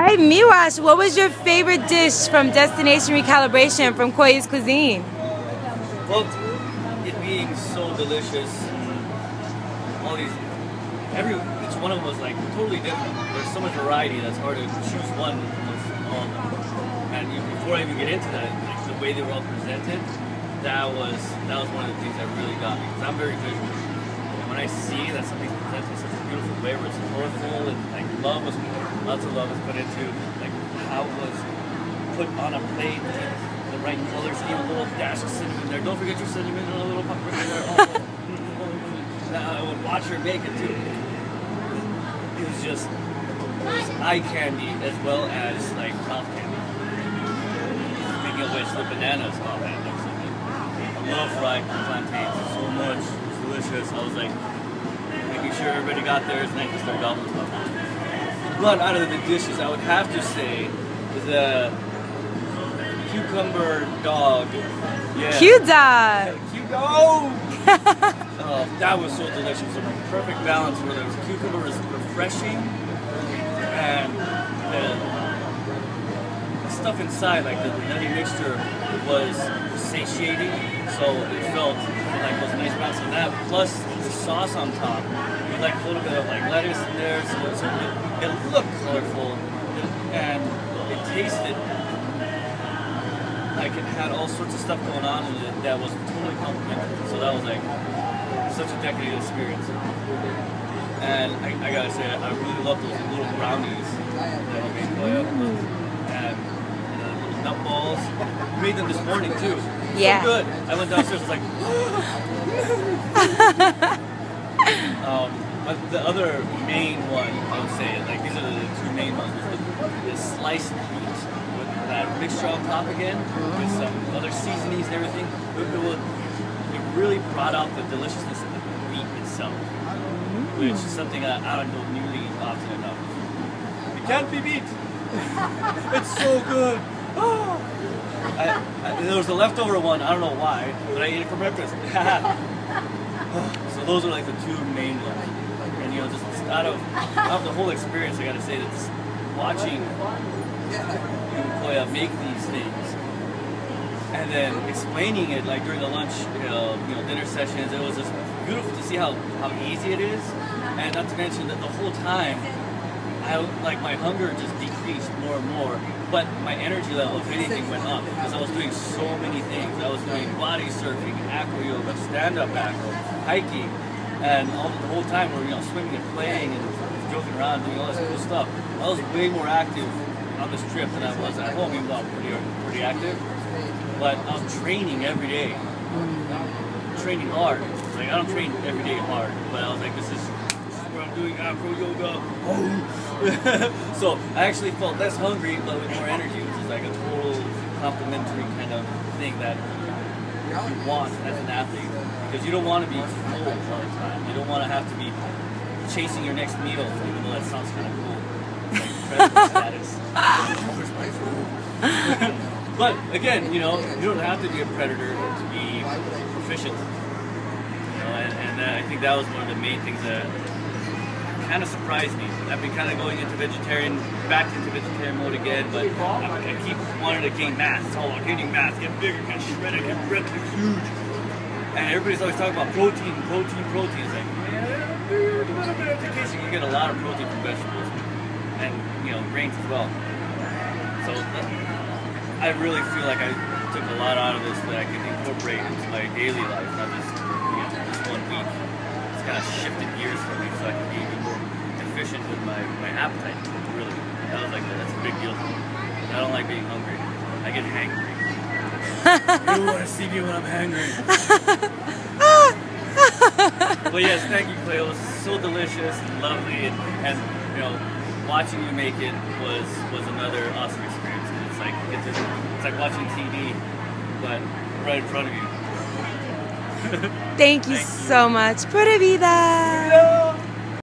Hey Mewosh, what was your favorite dish from Destination Recalibration from Koya's Cuisine? Well, it being so delicious, each one of them was like totally different. There's so much variety that's hard to choose one amongst all of them. And before I even get into that, like the way they were all presented, that was one of the things that really got me, because I'm very visual. And when I see that something's presented in such a beautiful way, where it's colorful and like lots of love was put into like how it was put on a plate, the right color scheme, a little dash of cinnamon there. Don't forget your cinnamon and a little paprika there. I would watch her make it too. It was just eye candy as well as like mouth candy. Speaking of which, the bananas, oh man, they're so good. I love fried plantains so much. It's delicious. I was like making sure everybody got theirs and I could start gobbling them up. But out of the dishes, I would have to say the cucumber dog. Yeah. Q-dog! Q-dog! That was so delicious. It was a perfect balance where there was cucumber was refreshing and the stuff inside, like the nutty mixture, was satiating. So it felt like it was a nice balance of that. Plus the sauce on top with like a little bit of like lettuce in there, so it looked colorful and it tasted like it had all sorts of stuff going on in it that was totally complimentary. So that was like such a decadent experience. And I gotta say, I really love those little brownies that you made, Koya. And little nut balls. You made them this morning too. Yeah. So good. I went downstairs, I was like, but the other main one, I would say, like these are the two main ones, is sliced meat with that mixture on top again, with some other seasonings and everything. It really brought out the deliciousness of the meat itself, which is something I don't do nearly often enough. It can't be beat. It's so good. There was a leftover one, I don't know why, but I ate it for breakfast. So those are like the two main ones. And you know, just out of the whole experience, I gotta say that just watching Koya make these things and then explaining it like during the lunch, dinner sessions, it was just beautiful to see how easy it is, and not to mention that the whole time, my hunger just decreased more and more, but my energy level, if anything, went up because I was doing so many things. I was doing body surfing, acro yoga, stand-up acro, hiking, and the whole time we're swimming and playing and joking around, doing all this cool stuff. I was way more active on this trip than I was at home, even though I'm pretty active. But I was training every day, training hard. Like I don't train every day hard, but I was like, this is where I'm doing acro yoga. So I actually felt less hungry, but with more energy, which is like a total complementary kind of thing that you want as an athlete, because you don't want to be full all the time. You don't want to have to be chasing your next meal, even though that sounds kind of cool. Like predator status. Where's my food? But again, you don't have to be a predator to be proficient. And I think that was one of the main things that kind of surprised me. I've been kind of going back into vegetarian mode again, but I keep wanting to gain mass. It's all about gaining mass, get bigger, get shredded, get ripped, get huge. And everybody's always talking about protein. It's like, yeah, a little bit of education. You get a lot of protein from vegetables and grains as well. So I really feel like I took a lot out of this that I can incorporate into my daily life, not just just 1 week. It's kind of shifted gears for me, so I can be even more efficient with my appetite. Really, that's a big deal for me. I don't like being hungry. I get hangry. You don't want to see me when I'm hangry. But yes, thank you, Koya. It was so delicious and lovely, and watching you make it was another awesome experience. It's like watching TV, but right in front of you. Thank you so much. Pura vida!